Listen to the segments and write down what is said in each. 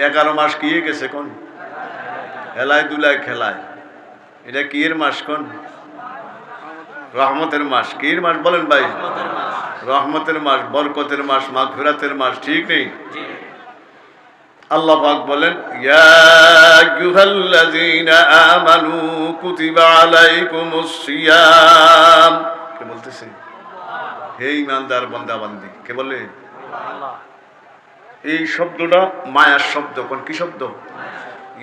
11 মাস কি গেছে কোন খেলায় দুলায় খেলায় এটা কি এর মাস কোন রহমতের মাস কি এর মাস বলেন ভাই রহমতের মাস বরকতের মাস মাগফিরাতের মাস ঠিক নেই আল্লাহ পাক বলেন ইয়া আইয়ুহাল্লাযীনা আমানু কুতিবা আলাইকুমুস সিয়াম কে বলতেছে হে ঈমানদার বান্দা বান্দি কে বলে আল্লাহ এই শব্দটা মায়ার শব্দ কোন কি শব্দ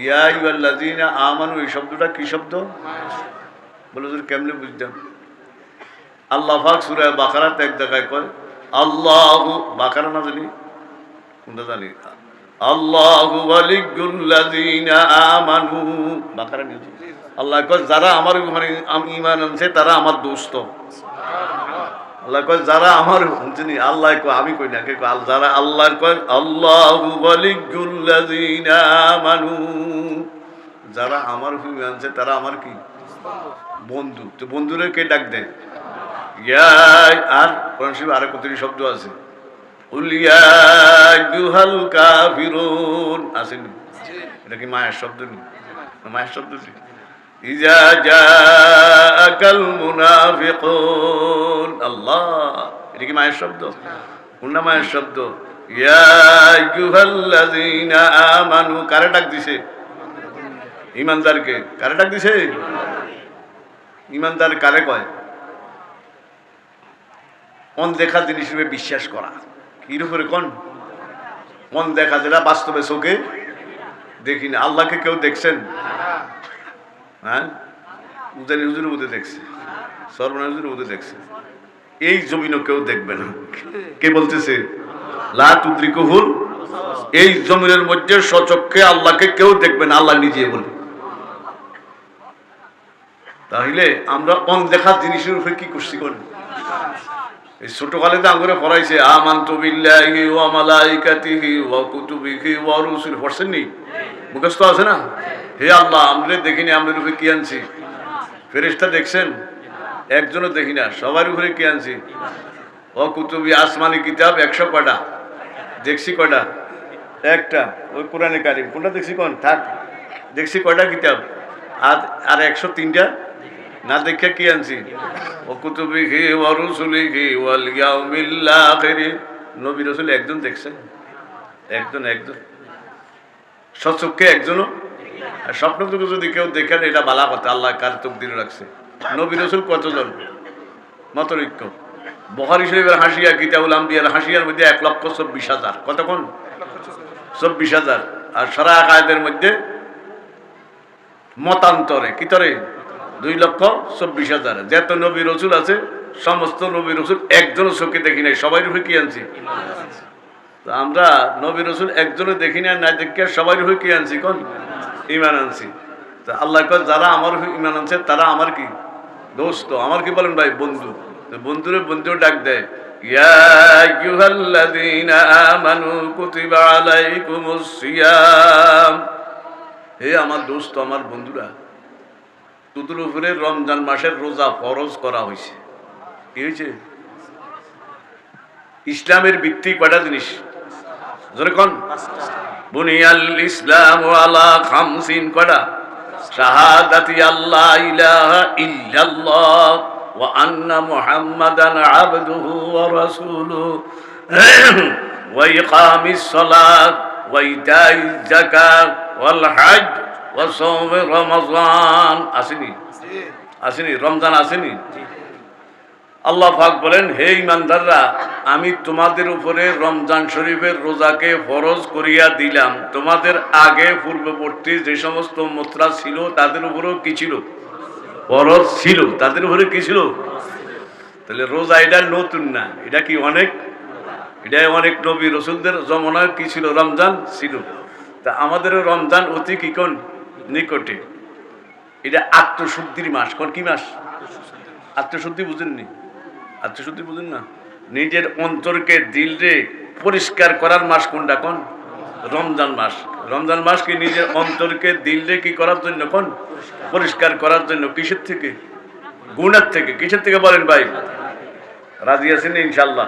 ইয়া আইয়ুহাল্লাযীনা আমানু এই শব্দটা কি শব্দ বলে যদি কেমনে বুঝতাম আল্লাহ পাক সূরা বাকারাতে এক জায়গায় কয় আল্লাহু বাকারা না জানি কোনটা জানি আল্লাহু ওয়ালিয়্যুল্লাযীনা আমানু বাকারা নিয়ে আল্লাহ কয় যারা আমার মানে ঈমান আনছে তারা আমার দোস্ত আল্লাহ কয় যারা আমার শুনছেনি আল্লাহ কয় আমি কই না কে কয় যারা আল্লাহর কয় আল্লাহু ওয়ালিয়্যুল্লাযীনা আমানু যারা আমার ঈমান আনছে তারা আমার কি বন্ধু তো বন্ধুরে কে ডাক দেয় ইয়া আর কোরআন শরীফে আরো কতটি শব্দ আছে কুল ইয়া আইয়ুহাল কাফিরুন আসেনি এটা কি মায়ের শব্দ নেই মায়ের শব্দ নেই ইজা জাআকাল মুনাফিকুন আল্লাহ এটা কি মায়ের শব্দ কোন মায়ের শব্দ ইয়া আইয়ুহাল্লাযীনা আমানু কারে ডাক দিছে ঈমানদারকে কারে ডাক দিছে ঈমানদার কারে কয় কোন দেখা জিনিস রূপে বিশ্বাস করা কির উপরে কোন কোন দেখা যেটা বাস্তবে চোখে দেখি না আল্লাহকে কেউ দেখছেন হ্যাঁ উজানি হুজুর মধ্যে দেখছে সর্বনা হুজুর মধ্যে দেখছে এই জমিনও কেউ দেখবে না কে বলতেছে লা তুদ্রিকুহুল এই জমিনের মধ্যে সচক্ষে আল্লাহকে কেউ দেখবে না আল্লাহ নিজে বলে তাহলে আমরা কোন দেখা জিনিসের উপরে কি করছি কোন এই ছোটকালে তো আঙ্গুরে পড়াইছে আমানতু বিল্লাহি ওয়া মালাইকাতিহি ওয়া কুতুবিহি ওয়া রুসুলিহি পড়ছেন নি মুখস্থ আছে না হে আল্লাহ আমরা দেখিনি আমাদের উপরে কি আনছি ফেরেশতা দেখছেন একজনও দেখি না সবার উপরে কি আনছি ওয়া কুতুবি আসমানি কিতাব 100 কয়টা দেখছি কয়টা একটা ওই কোরআনে কারীম কোনটা দেখছি কোন থাক দেখছি কয়টা কিতাব আর 103টা না দেখে কি আনছি ও কুতুবিহি ওয়া রুসুলিহি ওয়াল ইয়াউমিল আখির নবী রাসূল একজন দেখছেন একজন সচক্ষে একজনও আর স্বপ্ন থেকে যদি কেউ দেখেন এটা বালা কথা আল্লাহ কার তকদির রাখছে নবী রাসূল কতজন মাত্র বুখারী শরীফের হাসিয়া কিতাবুল আম্বিয়ার হাসিয়ার মধ্যে 1,24,000 কতক্ষণ 24,000 আর সারা আকায়েদের মধ্যে মতান্তরে কিতরে 2,24,000 যত নবী রাসূল আছে সমস্ত নবী রাসূল একজনও চোখে দেখি নাই সবাই রূপে কি আনছি তো আমরা নবী রাসূল একজনও দেখি না দেখে সবাই রূপে কি আনছি কোন ঈমান আনছি তো আল্লাহ কয় যারা আমার ঈমান আনছে তারা আমার কি দোস্ত আমার কি বলেন ভাই বন্ধু তো বন্ধুরে বন্ধু ডাক দেয় ইয়া আইয়ুহাল্লাযীনা আমানু কুতিবা আলাইকুমুস সিয়াম হে আমার দোস্ত আমার বন্ধুরা তোদের উপরে রমজান মাসের রোজা ফরজ করা হয়েছে কি হয়েছে ইসলামের ভিত্তি কয়টা জিনিস জোরে কোন বুনিয়াল ইসলামু আলা খামসিন কয়টা শাহাদাতি আল্লা ইলাহা ইল্লাল্লাহ ওয়া আন্না মুহাম্মাদান আবদুহু ওয়া রাসূলুহু ওয়া ইকামিস সালাত ওয়া ইতাইজ যাকাত ওয়াল হজ ওয়া সাওম রমাদান আসেনি রমজান আসেনি আল্লাহ পাক বলেন হে ঈমানদাররা আমি তোমাদের উপরে রমজান শরীফের রোজাকে ফরজ করিয়া দিলাম তোমাদের আগে পূর্ববর্তী যে সমস্ত মুত্রা ছিল তাদের উপরেও কি ছিল ফরজ ছিল তাদের উপরে কি ছিল তাহলে রোজা এটা নতুন না এটা কি এটা অনেক নবী রাসূলদের জমানায় কি ছিল রমজান ছিল তা আমাদেরও রমজান অতি কি কোন নিকটে এটা আত্মশুদ্ধির মাস কোন কি মাস আত্মশুদ্ধি বুঝেননি আত্মশুদ্ধি বুঝেন না নিজের অন্তরকে দিলরে পরিষ্কার করার মাস কোনটা কোন রমজান মাস কি নিজের অন্তরকে দিলরে কি করার জন্য কোন পরিষ্কার করার জন্য কিসের থেকে গুনাহ থেকে কিসের থেকে বলেন ভাই রাজি আছেন ইনশাআল্লাহ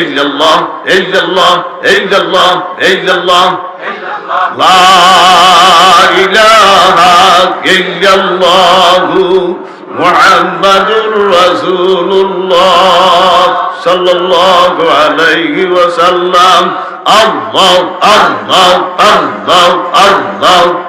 illallah, illallah, illallah, illallah. La ilaha illallah Muhammadur Rasulullah sallallahu alayhi wa sallam. Allah, Allah, Allah, Allah, Allah,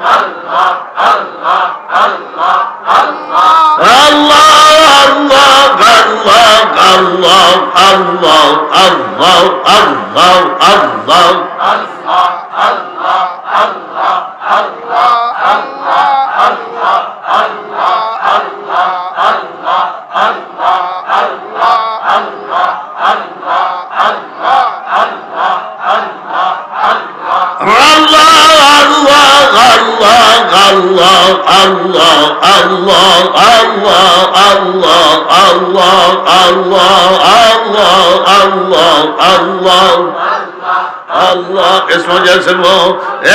اسمه جسمه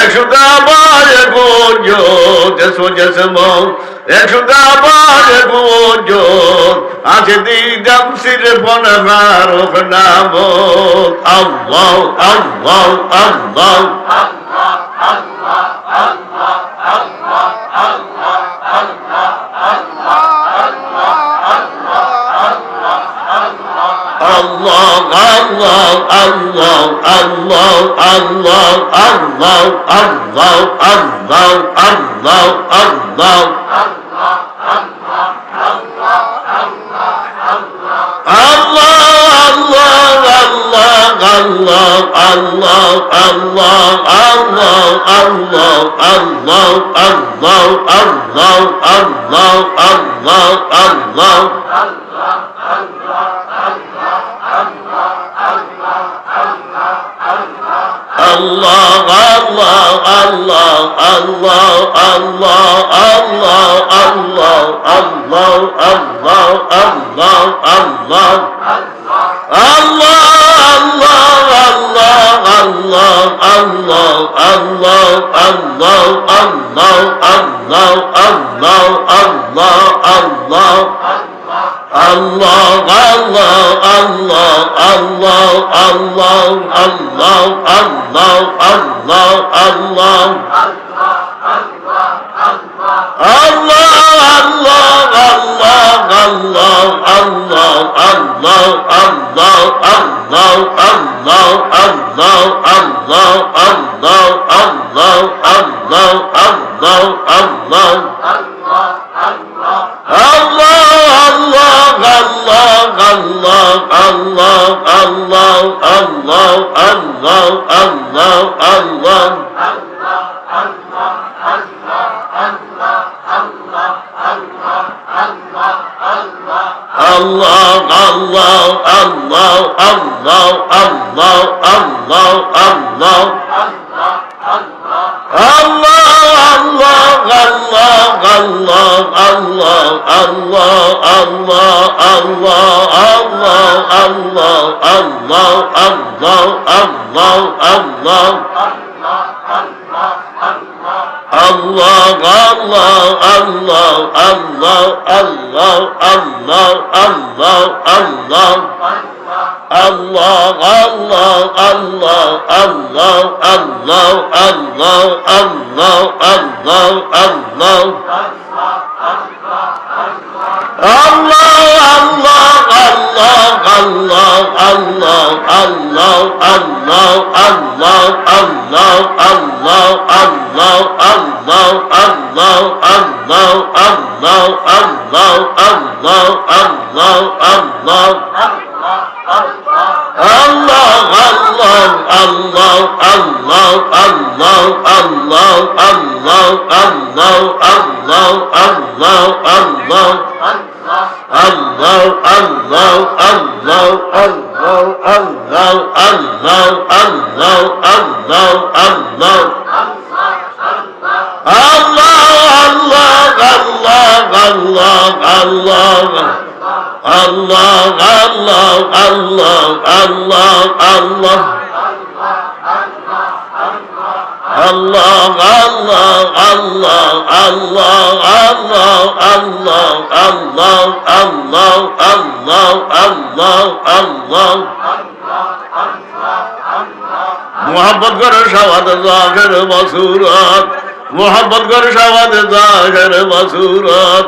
একশোটা বারে গুঞ্জো اسمه جسمه একশোটা বারে গুঞ্জো আছে দিদাম সির বনহার নাম আল্লাহ আল্লাহ আল্লাহ মোহাব্বত করো শাহাদ জাহের বসুরত, মোহাব্বত করো শাহাদ জাহের বসুরত,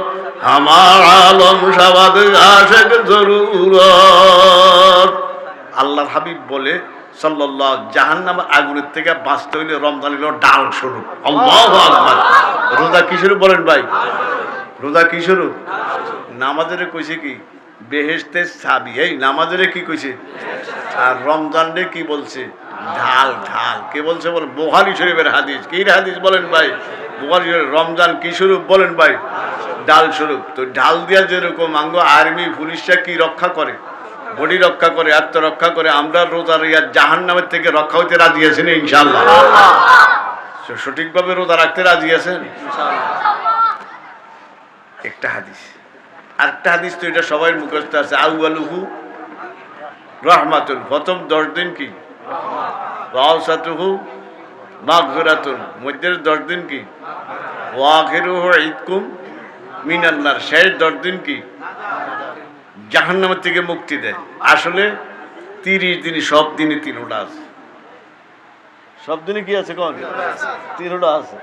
আমার আলম শাহাদ আশিক জরুরত। আল্লাহর হাবিব বলে সাল্লাল্লাহু, জাহান্নামের আগুনের থেকে বাঁচতে হইলে রমজান হলো ডাল স্বরূপ। আল্লাহু আকবার। রোজা কি স্বরূপ বলেন ভাই? রোজা কি স্বরূপ? নামাজের কইছে কি বেহেশতের চাবি, এই নামাজের কি কইছে? আর রমজানে কি বলছে? ঢাল। ঢাল কে বলছে বলেন? বুখারী শরীফের হাদিস। কি হাদিস বলেন ভাই? বুখারী শরীফ। রমজান কি স্বরূপ বলেন ভাই? ডাল স্বরূপ। তো ঢাল দিয়া যেরকম আঙ্গ আর্মি পুলিশরা কি রক্ষা করে, বডি রক্ষা করে, আত্মরক্ষা করে, আমরা রোজার ইয়ার জাহান্নামের থেকে রক্ষা হইতে রাজি আছেন ইনশাআল্লাহ? সঠিকভাবে রোজা রাখতে রাজি আছেন? একটা হাদিস। আরেকটা হাদিস তো এটা সবাই মুখস্থ আছে, আউয়ালুহু রহমাতুন, প্রথম 10 দিন কি? ওয়াসাতুহু মাগফিরাতুন, মধ্যের 10 দিন কি? ওয়াখিরুহু ইতকুম মিনান নার, শেষ 10 দিন কি? জাহান্নামের থেকে মুক্তি দেয়। আসলে 30 দিন, সব দিনে 3টা আছে। সব দিনে কি আছে কোন? 3টা আছে।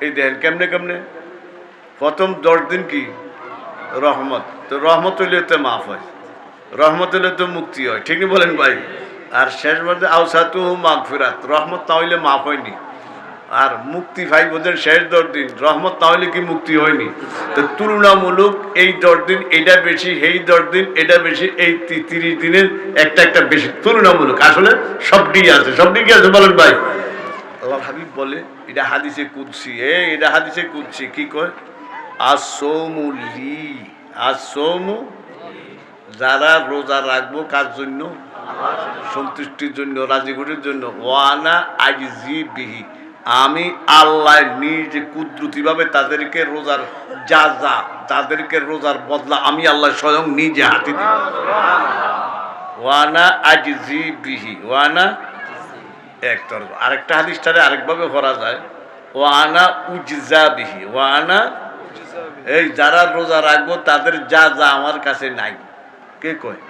এই দেখেন কেমনে কেমনে। প্রথম 10 দিন কি? রহমত। তো রহমত হইলে তো মাফ হয়, রহমত হইলে তো মুক্তি হয়, ঠিকই বলেন ভাই? আর শেষ মধ্যে আওসাতু মাগফিরাত, রহমত না হইলে মাফ হয়নি, আর মুক্তি ভাই বোধের শেষ 10 দিন। রহমত না হইলে কি মুক্তি হয়নি? তো তুলনামূলক এই 10 দিন এটা বেশি, এই 10 দিন এটা বেশি, এই 30 দিনের একটা একটা বেশি তুলনামূলক। আসলে সবটি আছে, সবটি কি আছে বলেন ভাই? আল্লাহ হাবিব বলে, এটা হাদিসে কুদসি। এটা হাদিসে কুদসি। কি কয়? আসৌমু লি, আসৌমু, যারা রোজা রাখবো কার জন্য? সন্তুষ্টির জন্য, রাজিগুটির জন্য। ওয়ানা আজজি বিহি, আমি আল্লাহ নিজে কুদরতি ভাবে তাদেরকে রোজার যা তাদেরকে রোজার বদলা আমি আল্লাহ স্বয়ং নিজে হাতে দিব। ওয়ানা আজজি বিহি, ওয়ানা একতর। আরেকটা হাদিসটারে আরেকভাবে করা যায়, ওয়ানা উজজা বিহি, ওয়ানা, এই যারা রোজা রাখবো তাদের যা আমার কাছে নাই। কে কয়?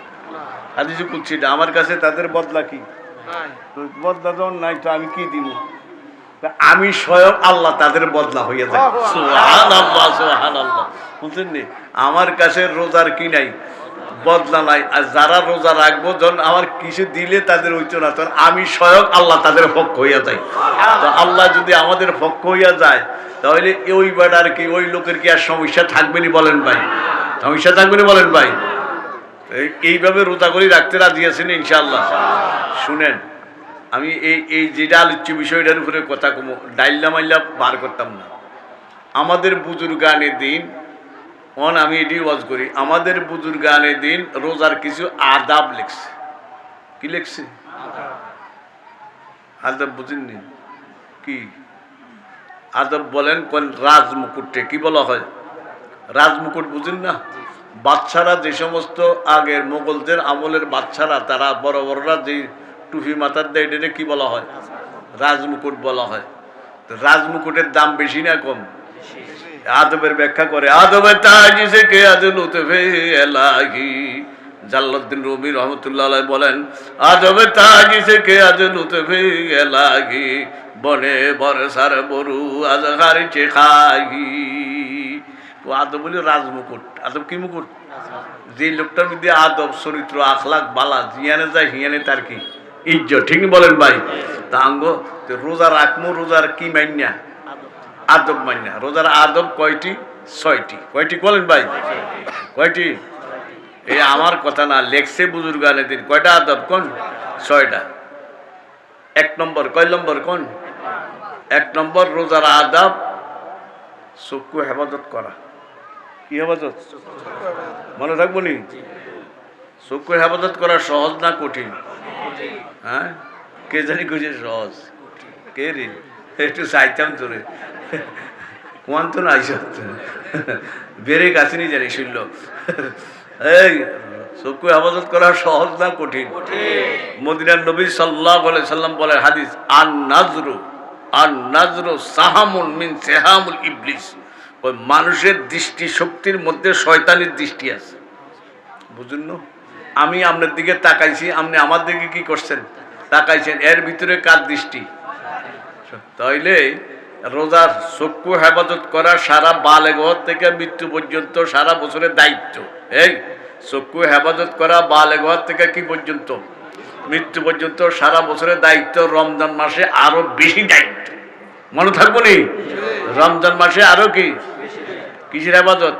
হাদিসে কুদসি, আমার কাছে তাদের বদলা কি? বদলা যখন নাই তো আমি কি দিব? আমি স্বয়ং আল্লাহ তাদের বদলা হইয়া যায়। সুবহানাল্লাহ, সুবহানাল্লাহ। বুঝলেন নি? আমার কাছে রোজার কি নাই? বদলা নাই। আর যারা রোজা রাখবো যখন আমার কিছু দিলে তাদের হইতো না, তখন আমি স্বয়ং আল্লাহ তাদের পক্ষ হইয়া যাই। তো আল্লাহ যদি আমাদের পক্ষ হইয়া যায় তাহলে ওই বেটার কি, ওই লোকের কি আর সমস্যা থাকবে নি বলেন ভাই? সমস্যা থাকবে নি বলেন ভাই? এইভাবে রোজা করে রাখতে রাজি আছেন ইনশাআল্লাহ? শুনেন, আমি এই যেটা আলোচ্য বিষয়টার উপরে কথা কমো, ডাইল্লা মাইল্লা বার করতাম না। আমাদের বুজুর্গানের দিন, আমি এটি ওয়াজ করি, আমাদের বুজুর্গানের দিন রোজার কিছু আদাব লিখছে। কি লিখছে? আদাব বুঝেননি? কি আদব বলেন? কোন রাজমুকুটে কি বলা হয়? রাজমুকুট বুঝেন না? বাচ্চারা যে সমস্ত আগের মোগলদের আমলের বাচ্চারা, তারা বড় বড়রা যে টুপি মাথার দেয়, এটা কি বলা হয়? রাজমুকুট বলা হয়। তো রাজমুকুটের দাম বেশি না কম? আদবের ব্যাখ্যা করে, আদবে তাজ সে কে আজ লুতফে এলাহি, জালালউদ্দিন রুমি রহমতুল্লাহ আলাইহি বলেন, আদবে তাজ সে কে আজ লুতফে এলাহি, বনে বরসার বরু আজ হারিছে খাহি। তো আদব বলি রাজমুকুট। আদব কি মুকুট? যে লোকটার মধ্যে আদব, চরিত্র, আখলাক বালা, জিয়ানে যায় হিয়ানে তার কি ইজ্জত, ঠিক বলেন ভাই? তা আঙ্গ রোজা রাখমু, রোজার কি মাইন্যা? আদব মাইন্যা। রোজার আদব কয়টি? 6টি। কয়টি বলেন ভাই? কয়টি? এই আমার কথা না, লেখছে বুজুর্গানে দিন। কয়টা আদব কোন? 6টা। 1 নম্বর, কয় নম্বর কোন? 1 নম্বর রোজার আদব চক্ষু হেফাজত করা। কি হেফাজত? মনে রাখবো নি? চক্ষু হেফাজত করা সহজ না কঠিন? হ্যাঁ, কে জানি কইছে সহজ। কে রে? একটু চাইতাম তোরে, কোন তো নাই বেড়ে কাছেনি জানি শুনল। এই চক্ষু হেফাজত করা সহজ না কঠিন? মদিনার নবী সাল্লাল্লাহু আলাইহি সাল্লাম বলে হাদিস, আন নাজরু সাহামুন মিন সাহামুল ইবলিস, ওই মানুষের দৃষ্টি শক্তির মধ্যে শয়তানের দৃষ্টি আছে। বুঝুন না? আমি আপনার দিকে তাকাইছি, আপনি আমার দিকে কি করছেন? তাকাইছেন, এর ভিতরে কার দৃষ্টি? তাইলে রোজার চক্ষু হেফাজত করা সারা বালেগহ থেকে মৃত্যু পর্যন্ত সারা বছরের দায়িত্ব। এই চক্ষু হেফাজত করা বালেগহ থেকে কি পর্যন্ত? মৃত্যু পর্যন্ত সারা বছরের দায়িত্ব। রমজান মাসে আরো বেশি দায়িত্ব, মনে থাকবো নি? রমজান মাসে আরো কি কিসের হেফাজত?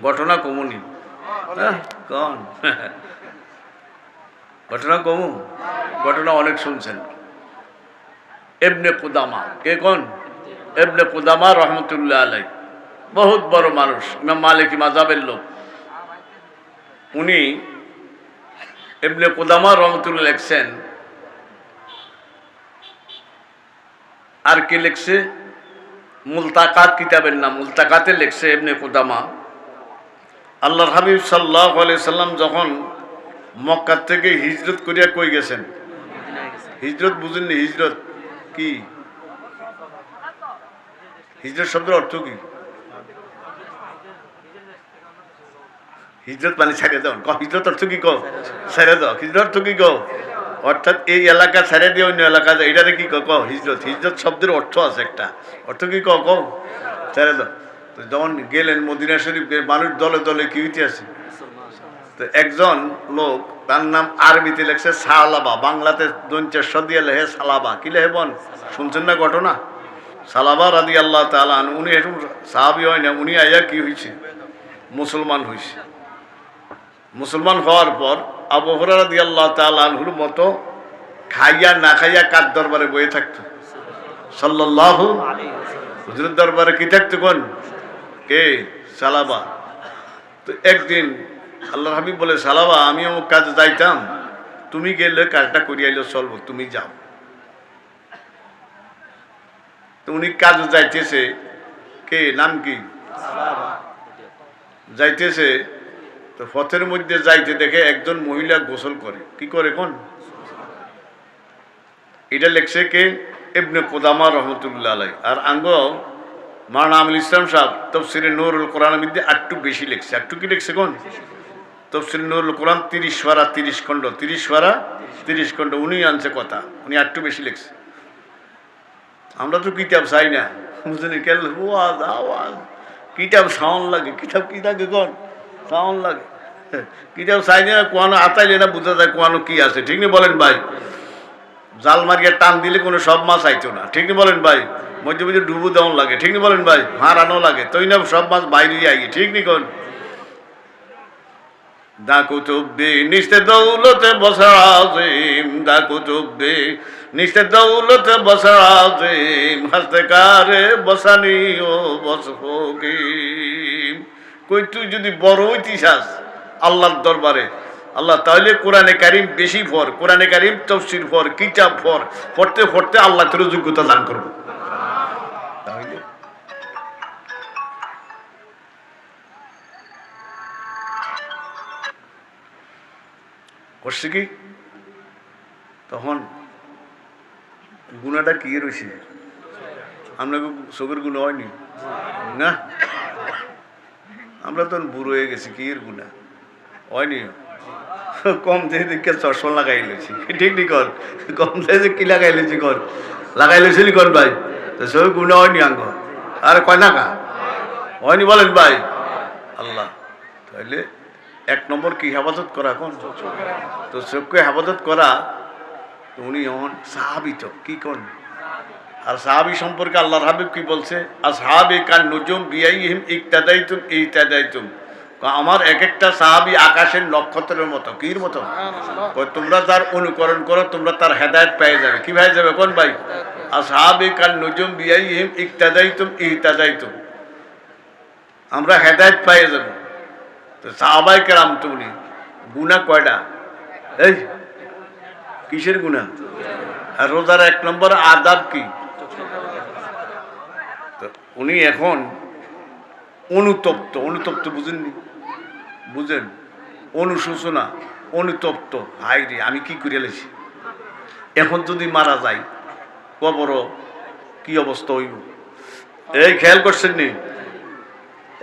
ঘটনা কমুনি কন ঘটনা কমু, ঘটনা অনেক শুনছেন। ইবনে কুদামা, কে কোন? ইবনে কুদামা রহমতুল্লাহ আলাই, বহুত বড় মানুষ, ইমাম মালিকি মাযহাবের লোক। উনি ইবনে কুদামা রহমতুল্লাহ লিখছেন, আর কি লিখছে? মুলতাকাত কিতাবের নাম, মুলতাকাতে লিখছে ইবনে কুদামা, আল্লাহর হাবিব সাল্লাল্লাহু আলাইহি সাল্লাম যখন মক্কা থেকে হিজরত করিয়া কই গেছেন? হিজরত বুঝেননি? হিজরত কি? হিজরত শব্দের অর্থ কি? হিজরত মানে ছেড়ে দাও। হিজরত অর্থ কি কও? ছেড়ে দাও। হিজরত অর্থ কি কও? অর্থাৎ এই এলাকা ছেড়ে দিয়ে অন্য এলাকা যায়, এটারে কি কও? হিজরত। হিজরত শব্দের অর্থ আছে একটা, অর্থ কি কও? ছেড়ে দাও। তো যখন গেলেন মদিনা শরীফ, মানুষ দলে দলে কি হইতে আছে? তো একজন লোক, তার নাম আরবিতে লেখছে সালাবা, বাংলাতে দঞ্চের দিয়ে লেখে সালাবা। কি লেখে বন? শুনছেন না ঘটনা? সালাবা রাদিয়াল্লাহু তাআলা আনহু, উনি এরকম সাহাবী হয় না, উনি আইয়া কি হয়েছে? মুসলমান হয়েছে। মুসলমান হওয়ার পর আবু হুরায়রা রাদিয়াল্লাহু তাআলা আনহুর মতো খাইয়া না খাইয়া কার দরবারে বসে থাকতো? সাল্লাল্লাহু আলাইহি ওয়াসাল্লাম হুজুরের দরবারে কি থাকতো? কোন? কে? সালাবা। তো একদিন আল্লাহর হাবিব বলে, সালাবা আমি অমুক কাজে যাইতাম, তুমি গেলে কাজটা করিয়াইলে চলবো, তুমি যাও। তো উনি কাজে যাইতেছে, কে? নাম কি? যাইতেছে, তো পথের মধ্যে যাইতে দেখে একজন মহিলা গোসল করে। কি করে? কোন? এটা লেখছে কে? ইবনে কুদামা রহমতুল্লাহ আলাই। আর আঙ্গ মাওলানা আমিনুল ইসলাম সাহেব তাফসীরে নূরুল কোরআনের মধ্যে একটু বেশি লিখছে। একটু কি লিখছে? কোন? তাফসীরে নূরুল কোরআন 30 পারা 30 খণ্ড, 30 পারা 30 খণ্ড উনি আনছে কথা, উনি একটু বেশি লিখছে। আমরা তো কিতাব চাই না, বুঝলি? কেন ওয়াজ আওয়াজ কিতাব সাউন্ড লাগে, কিতাব কি থাকে? কোন? সাউন্ড লাগে। কিতাব চাই না, কোয়ানো আতাইলে না বুঝা যায় কোয়ানো কি আছে। ঠিক নেই বলেন ভাই? জাল মারিয়ে টান দিলে কোনো সব মাছ আইতো না। ঠিক নেই বলেন ভাই? মধ্যে মধ্যে ডুবু দেওয়ান লাগে। ঠিক নেই বলেন ভাই? হারানো লাগে, তৈ না সব মাছ বাইরে আই। ঠিক নি? কোন? দা কুতুব্বি নিস্তে দৌলতে বসর আজিম, দা কুতুব্বি নিস্তে দৌলতে বসর আজিম, হস্তকারে বসানি ও বসফকিম। কই তুই যদি বড় হইতিস আল্লাহর দরবারে, আল্লাহ তাহলে কোরআনে কারিম বেশি পড়, কোরআনে কারিম তাফসীর পড়, কিতাব পড়, পড়তে পড়তে আল্লাহ তোর যোগ্যতা দান করবো। তাহলে করছে কি? তখন গুণাটা কি রয়েছে? আপনাকে চোখের গুণা হয়নি না? আমরা তো বুড়ো হয়ে গেছি, কি এর গুণা হয়নি? কম থেকে দেখে চশমা লাগাই লেছি। ঠিক নি? কর কম থেকে কি লাগাই লেছি? কর লাগাই লেছি নি? কর ভাই? তো চোখের গুণা হয়নি আঙ্গ? আরে কয় না কা হয়নি? বলেন ভাই? আল্লাহ তাহলে এক নম্বর কি হেফাজত করা? কোন? তো চোখকে হেফাজত করা। উনি হন সাহাবী। তো কি কোন? আর সাহাবী সম্পর্কে আল্লাহর হাবিব কি বলছে? আসহাবি কান নুজুম বিআইহিম ইক্তাদাইতুম ইহতাদাইতুম। আমার এক একটা সাহাবী আকাশের নক্ষত্রের মতো। কির মতো? তোমরা যার অনুকরণ করো তোমরা তার হেদায়েত পেয়ে যাবে। কি পেয়ে যাবে? কোন ভাই? আসহাবি কান নুজুম বিআইহিম ইক্তাদাইতুম ইহতাদাইতুম, আমরা হেদায়েত পেয়ে যাব। তো সাহাবায়ে কেরাম তো উনি গুনাহ কয়টা? এই কিসের গুনাহ? আর রোজার এক নম্বর আদাব কি? উনি এখন অনুতপ্ত। অনুতপ্ত বুঝেননি? বুঝেন? অনুশোচনা, অনুতপ্ত। হাই রে আমি কি করে লেছি, এখন যদি মারা যায় কবর কি অবস্থা হইব? এই খেয়াল করছেন নি?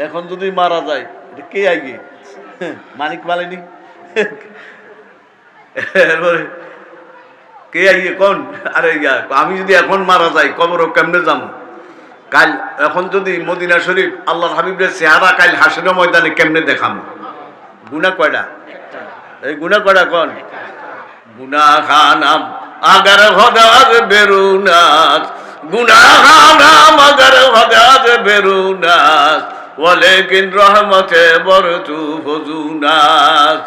এখন যদি মারা যায় কে আগে? মালিক মালেনি? এরপরে কে আইয়ে কোন, আরে আমি যদি এখন মারা যাই কবর কেমনে যাম, কাল এখন যদি মদিনা শরীফ আল্লাহর হাবিবের চেহারা কাল হাসির ময়দানে কেমনে দেখাম? গুনাহ কয়টা? এই গুনাহ কয়টা কোন? গুনাহ খানাম আগার হদাজ বেরুনাস, গুনাহ খানাম আগার হদাজ বেরুনাস, ওয়ালাকিন রহমতে বরতু ফজুনাস।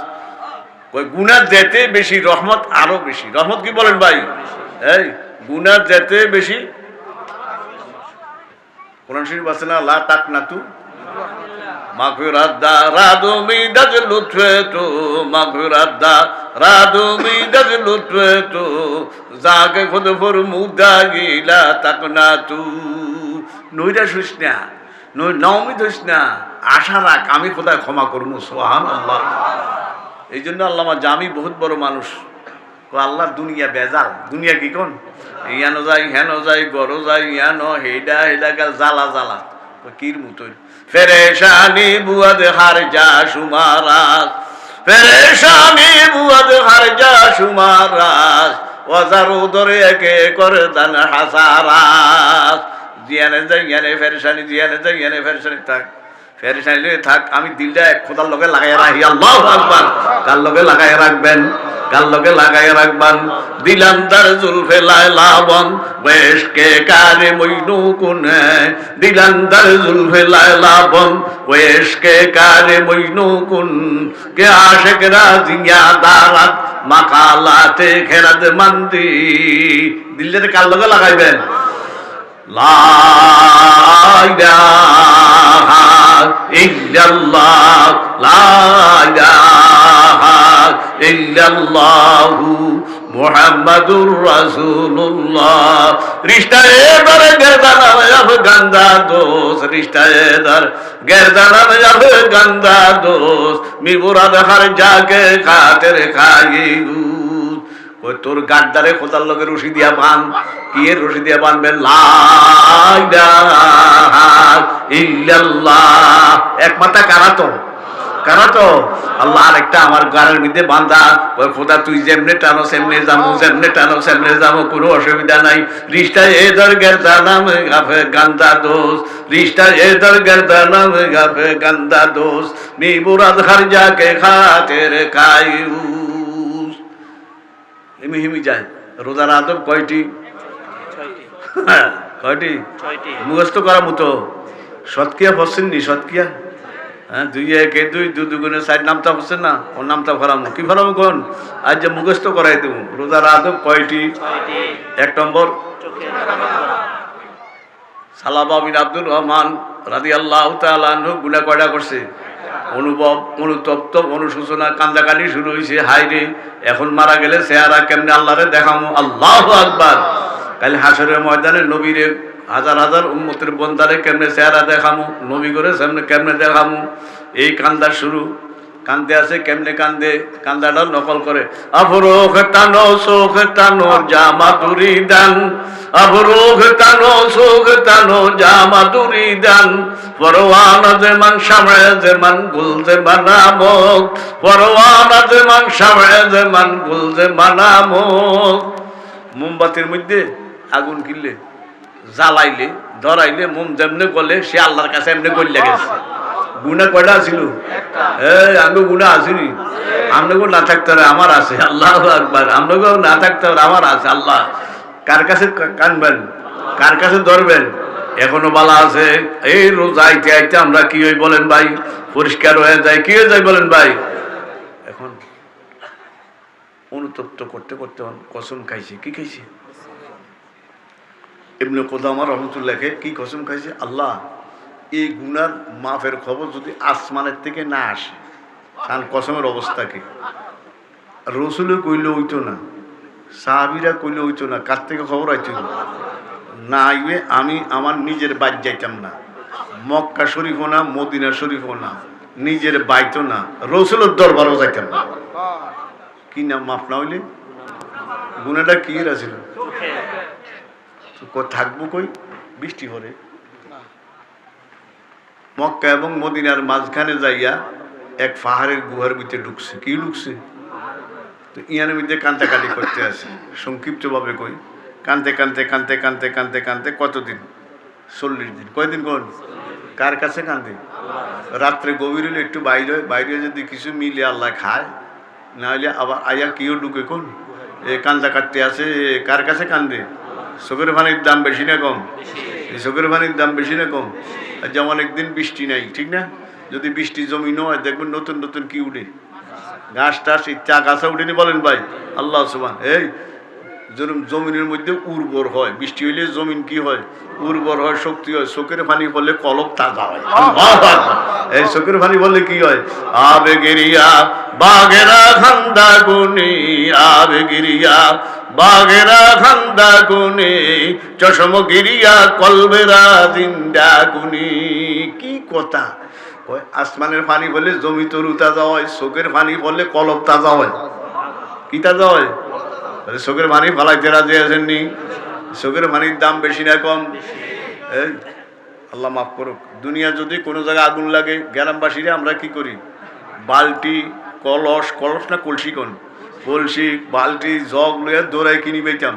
কই গুনাহ যেতে বেশি রহমত আরো বেশি। রহমত কি বলেন ভাই? এই গুনাহ যেতে বেশি, কোরআন শরীফ আছে না, লা তাকনাতু মাগফিরাত দারাদু মিদাজ লুতফাতু, মাগফিরাত দারাদু মিদাজ লুতফাতু, জাগে খুদ ফরমুদা গিলা তাকনাতু। নইরা শুস না, নই নাউমি দোস না, আশা রাখ আমি খোদা ক্ষমা করবো। সুবহানাল্লাহ। এই জন্য আল্লামা জামি বহুত বড় মানুষ, আল্লাহ দুনিয়া বেজাল, দুনিয়া কি কোন ইয়ানো যাই হেন যাই গরো যাই ইয়ানো হেডা হেডা কাল জ্বালা জ্বালা কির মতোই ফেরেশানি বুয়াদ হার যা সুমারাস, ফেরেশানি বুয়াদ হার যা সুমারাস, ওয়াজারু দরে একে করে দান হাসারাস। জিয়ানে যাই ইয়ানে ফেরেশানি, জিয়ানে যাই ইয়ানে ফেরেশানি থাক, ফেরেশানি থাক, আমি দিলটা এক খোদার লগে লাগাই রাখি। আল্লাহু আকবার। কার লগে লাগাই রাখবেন? কার লগে লাগাই রাখবেন? দিলান্দার জুলফে লাইলাবন বেশ কে কারে মইনু কুনে, দিলান্দার জুলফে লাইলাবন বেশ কে কারে মইনু কুন, কে আশিক রাজিয়া দারাত মাকালাতে খেরাত মান্দি। দিলটাতে কার লগে লাগাইবেন? লা ইলাহা ইল্লাল্লাহ, লা ইলাহা ইল্লাল্লাহু মুহাম্মাদুর রাসূলুল্লাহ। রিশতায়ে দর গর্দানা মে গন্দা দোস, রিশতায়ে দর গর্দানা মে গন্দা দোস, মি মুরাদ হার জাকে খাতির খাইগু। ওই তোর গাড্ডারে খোদার লগে রশি দিয়া বান, কি এর রশি দিয়া বানবেন? লা ইলাহা ইল্লাল্লাহ। এক মাথা কারা তো, কারা তো আল্লাহ। আরেকটা আমার গাড়ির মধ্যে বান্ধা, ওই খোদা তুই যেমনে টানো সেমনে যাবো, যেমনে টানো সেমনে যাবো, কোনো অসুবিধা নাই। রিশতা এদর গর্দানা মে গাফে গান্দা দোস, রিশতা এদর গর্দানা মে গাফে গান্দা দোস, মি মুরাদ হার জাকে খাতির খাইউ। হিমি হিমি যায়। রোজার আদব কয়টি? কয়টি? মুখস্থ করার মতো। সৎকিয়া পড়ছেন নি? সৎকিয়া, হ্যাঁ, 2 1 2 2 2 4 নামটা পড়ছেন না? ওর নামটা ফরাম কি ফরাম কোন? আজ যে মুখস্থ করাই দেব। রোজার আদব কয়টি? 1 নম্বর সালাবা বিন আব্দুর রহমান রাদিয়াল্লাহু তাআলা আনহু গুনাহ কয়টা করছে? অনুভব, অনুতপ্ত, অনুশোচনা, কান্দাকানি শুরু হয়েছে। হাই রে, এখন মারা গেলে চেহারা কেমনে আল্লাহরে দেখামো? আল্লাহু আকবার। কাল হাসরের ময়দানে নবীরে হাজার হাজার উম্মতের বন্দারে কেমনে চেহারা দেখামো, নবী করে সামনে কেমনে দেখামো, এই কান্দা শুরু। কান্দে আছে, কেমনে কান্দে? কান্দাটা নকল করে। আবরোখ টানো চোখ টানো জামা দুরি দান, আবরোখ টানো চোখ টানো জামা দুরি দান, পরওয়ানা যেমান সামনে যেমান গুল যেমান আমক, পরওয়ানা যেমান সামনে যেমান গুল যেমান আমক। মোমবাতির মধ্যে আগুন কিনলে, জ্বালাইলে, ধরাইলে মোম যেমনে গলে সে আল্লাহর কাছে এমনি গলে গেছে। গুনাহ কয়টা ছিল? আমি গুনাহ আসিনি, আপনাকেও না থাকতে হবে, আমার আছে। আল্লাহু আকবার। আপনাকেও না থাকতে হবে, আমার আছে। আল্লাহ কার কাছে কানবেন? কার কাছে ধরবেন? এখনো বালা আছে। এই রোজা আইতে আইতে আমরা কি হই বলেন ভাই? পরিষ্কার হয়ে যায়। কি হয়ে যায় বলেন ভাই? এখন অনুতপ্ত করতে করতে কসম খাইছে। কি খাইছে? ইবনে কুদামা রহমতুল্লাহকে কি কসম খাইছে? আল্লাহ, এই গুনার মাফের খবর যদি আসমানের থেকে না আসে, তার কসমের অবস্থা কি? রসুলে কইলে হইতো না, সাহাবিরা কইলে হইতো না, কার থেকে খবর আইতো না আইবে? আমি আমার নিজের বাইর যাইতাম না, মক্কা শরীফও না, মদিনা শরীফও না, নিজের বাইতো না, রসুলের দরবারও যাইতাম না। কি না মাফ না হইলে? গুনাটা কি আছিল? থাকবো কই? বৃষ্টি পড়ে। মক্কা এবং মদিনার মাঝখানে যাইয়া এক পাহাড়ের গুহার ভিতরে ঢুকছে। কি ঢুকছে? তো ইয়ানের মধ্যে কান্তাকাটি করতে আছে, সংক্ষিপ্তভাবে কই, কানতে কানতে কানতে কানতে কানতে কানতে কতদিন? 40 দিন। কয়দিন কোন? কার কাছে কান্দে? রাত্রে গভীর হলে একটু বাইরে বাইরে যদি কিছু মিলে আল্লাহ খায়, না হলে আবার আয়া কেউ ঢুকে কোন এ কান্দা কাটতে আছে, কার কাছে কান্দে? চোখের পানির দাম বেশি না কম? এই চোখের পানির দাম বেশি না কম? যেমন একদিন বৃষ্টি নাই, ঠিক না? যদি বৃষ্টি জমি হয় দেখবেন নতুন নতুন কি উঠে, ঘাস টাস চা গাছা উঠেনি, বলেন ভাই আল্লাহ সুবহান। এই জমিনের মধ্যে উর্বর হয়, বৃষ্টি হইলে জমিন কি হয়? উর্বর হয়, শক্তি হয়। চোখের পানি বললে কলব তাজা হয়। এই চোখের পানি বললে কি হয়? আবে গিরিয়া বাগেরা খান্দা গুনি, আবে গিরিয়া বাগেরা খান্দা গুনি, চশম গিরিয়া কলবেরা জিন্দা গুনি। কি কথা! আসমানের পানি বলে জমি তরু তাজা হয়, চোখের পানি বললে কলব তাজা হয়। কি তাজা হয়? চোখের পানি ফালাইতে রাজি আছেননি? চোখের পানির দাম বেশি না কম? এই আল্লাহ মাফ করুক, দুনিয়া যদি কোনো জায়গায় আগুন লাগে, গ্রামবাসীরা আমরা কি করি? বালতি কলস, কলস না কলসি, কোন কলসি বালতি জগ লইয়া দৌড়াই কিনি পাইতাম।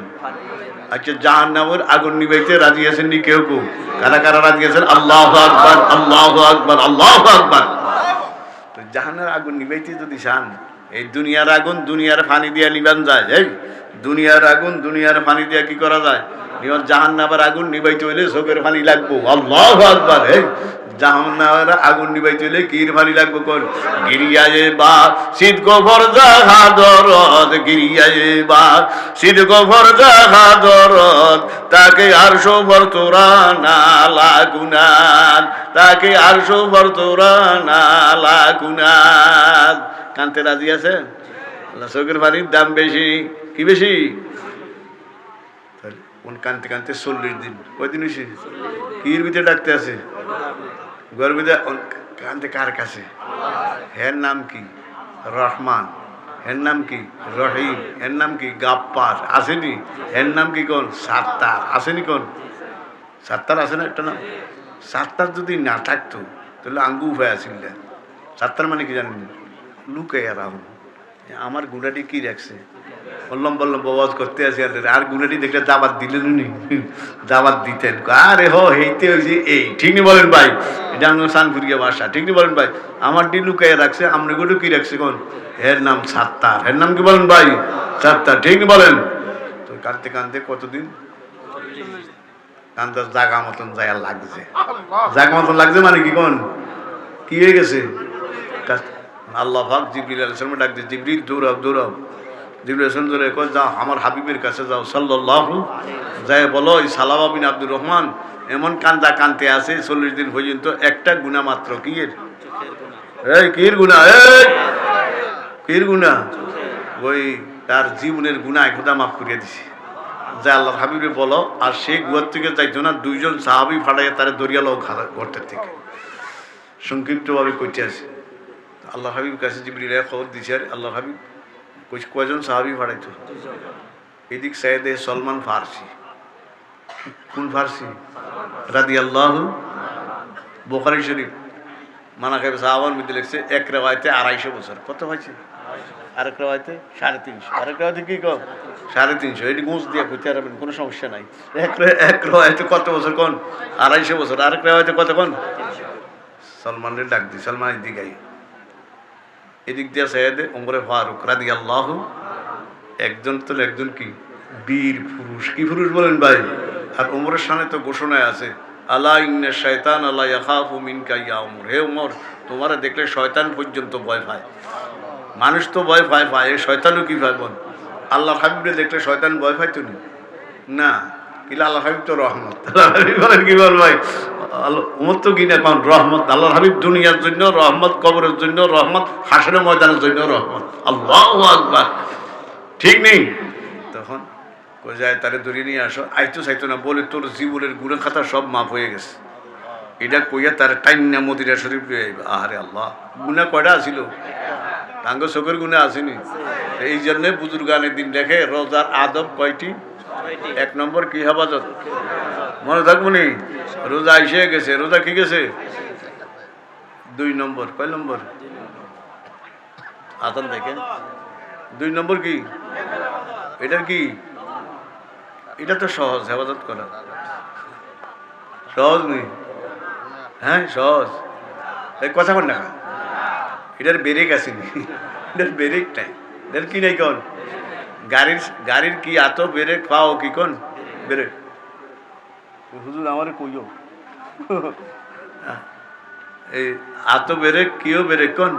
আচ্ছা, জাহান্নামের আগুন নিবাইতে রাজি আছেননি কেউ কেউ? কারা কারা রাজি আছেন? আল্লাহু আকবার, আল্লাহু আকবার, আল্লাহু আকবার। তো জাহান্নামের আগুন নিবাইতে যদি চান, এই দুনিয়ার আগুন দুনিয়ার পানি দিয়া নিবান যায়। এই দুনিয়ার আগুন দুনিয়ার পানি দিয়া কি করা যায়? জাহান্নামের আগুন নিবাইতে হইলে চোখের পানি লাগবো। আল্লাহু আকবার। এই জাহান্নামের আগুন নিবাইতে হইলে কির পানি লাগবো? কোন গিরিয়ায়ে বা শীত গোবর জাহাদরদ, গিরিয়ায়ে বা শীত গোবর জাহাদরদ, তাকে আরশো ভরতোরা না লাগুনান, তাকে আরশো ভরতোরা না লাগুনান। কানতে রাজি আছে? চোখের পানির দাম বেশি। কি বেশি? কোন কানতে কানতে 40 দিন। কয়দিন হয়েছে? কির ভিতরে ডাকতে আছে? ঘরের ভিতরে কানতে কার কাছে? হের নাম কি? রহমান। হের নাম কি? রহিম। এর নাম কি? গাপ্পার। আসেনি? এর নাম কি? কোন সাত্তার। আসেনি? কোন সাত্তার আছে না একটা নাম? সাত্তার যদি না থাকতো তাহলে আঙ্গু উপায় আসিল। সাত্তার মানে কি জানেন? লুকে রাহুল আমার গুণাটি কি রাখছে, বললাম বওয়াজ করতে আসি, আর গুণাটি দেখলে দাবাত দিলেন উনি, দাবাত দিতেন। আরে হো হেইতে হয়েছে এই, ঠিক নি বলেন ভাই? এটা আমার সানপুরিয়া ভাষা, ঠিক নি বলেন ভাই? আমার ডি লুকাইয়া রাখছে, আমরা গুলো কি রাখছে? কোন এর নাম সাত্তার। এর নাম কি বলেন ভাই? সাত্তার, ঠিক নি বলেন? তো কানতে কানতে কতদিন কানতে জাগা মতন জায়গা লাগছে। জাগা মতন লাগছে মানে কি? কোন কি হয়ে গেছে? আল্লাহ পাক জিবরিল আলাইহিস সালাম ডাক দিয়ে, জিবরিল দৌড়াও দৌড়াও। জিবরিল আলাইহিস সালাম দৌড়ে কয়, যাও আমার হাবিবের কাছে যাও সাল্লাল্লাহু, যায় বলো এই সালামা বিন আব্দুর রহমান এমন কান্দা কানতে আছে 40 দিন পর্যন্ত, একটা গুনাহ মাত্র। কি এর? এই কির গুনাহ? এই কির গুনাহ? ওই তার জীবনের গুনাহ খোদা মাফ করিয়ে দিছে। যা আল্লাহর হাবিবে বলো। আর সেই গুহার থেকে যাইতো না, 2 জন সাহাবী ফাটাইয়া তারে দরিয়ালো ঘরটার থেকে। সংক্ষিপ্তভাবে কইতে আছে, আল্লাহ হাবিব কাছে জিবরিল খবর দিছে, আর আল্লাহ হাবিব কয়জন সাহাবী ফাটাইতো? এদিক সাইদে সলমান ফারসি। কোন ফারসি? রাদিয়াল্লাহু। বুখারী শরীফ মানাকিব সাহাবার মধ্যে লিখছে, এক রিওয়ায়াতে 250 বছর। কত হয়েছে? আরেক রিওয়ায়াতে 350, আরেক রিওয়ায়াতে কি কম? 350। এটি গুঁজ দিয়ে কইতে পারবেন, কোনো সমস্যা নাই। এক রিওয়ায়াতে কত বছর? কোন 250 বছর। আরেক রিওয়ায়াতে কত? কোন সলমানের ডাক দি, সলমান এদিকে আই। এদিক দিয়ে সৈয়দে ওমরে ফারুক রাদিয়াল্লাহু। একজন তো একজন কি বীর পুরুষ। কি পুরুষ বলেন ভাই? আর ওমরের সামনে তো ঘোষণায় আছে, আলা ইন্না শাইতান আলা ইয়াখাফু মিনকা ইয়া ওমর। হে ওমর, তোমারে দেখলে শয়তান পর্যন্ত ভয় পায়। মানুষ তো ভয় পায় পায়, শয়তানও কি পায়? বল, আল্লাহ হাবিবকে দেখলে শয়তান ভয় পাইতো না? কিন্তু আল্লাহ হাবিব তো রহমত। আল্লাহ হাবিব বলেন কি বল ভাই? উমর তো কিনা কোন রহমত। আল্লাহ হাবিব দুনিয়ার জন্য রহমত, কবরের জন্য রহমত, হাসরের ময়দানের জন্য রহমত। আল্লাহু আকবার, ঠিক নেই? তখন কই যায়, তারে ধরিয়ে নিয়ে আসো। আইতো চাইতো না, বলে তোর জীবনের গুনাহ খাতা সব মাফ হয়ে গেছে। এটা কইয়া তার টাইন্না মদিনা শরীফ লইয়া আইবা। আরে আল্লাহ, গুনাহ কয়টা আছিল? টাঙ্গ চোখের গুনাহ আসেনি। এই জন্যে বুজুর্গানের দিন দেখে রোজার আদব কয়টি? 1 নম্বর কি? হেফাজত। মনে থাকবো নি? রোজা এসে গেছে, রোজা কি গেছে? 2 নম্বর। কয় নম্বর? আজান দেখেন, 2 নম্বর কি? এটার কি? এটা তো সহজ, হেফাজত করা সহজ নেই। হ্যাঁ সহজ, এই কথা বল না। এটার ব্রেক আসেনি, এটার ব্রেক নাই। এটার কি নাই কোন? গাড়ির কি এত ব্রেক পাও কি কোন ব্রেক? হুজুর আমার কইও এই এত ব্রেক কিও ব্রেক কোন?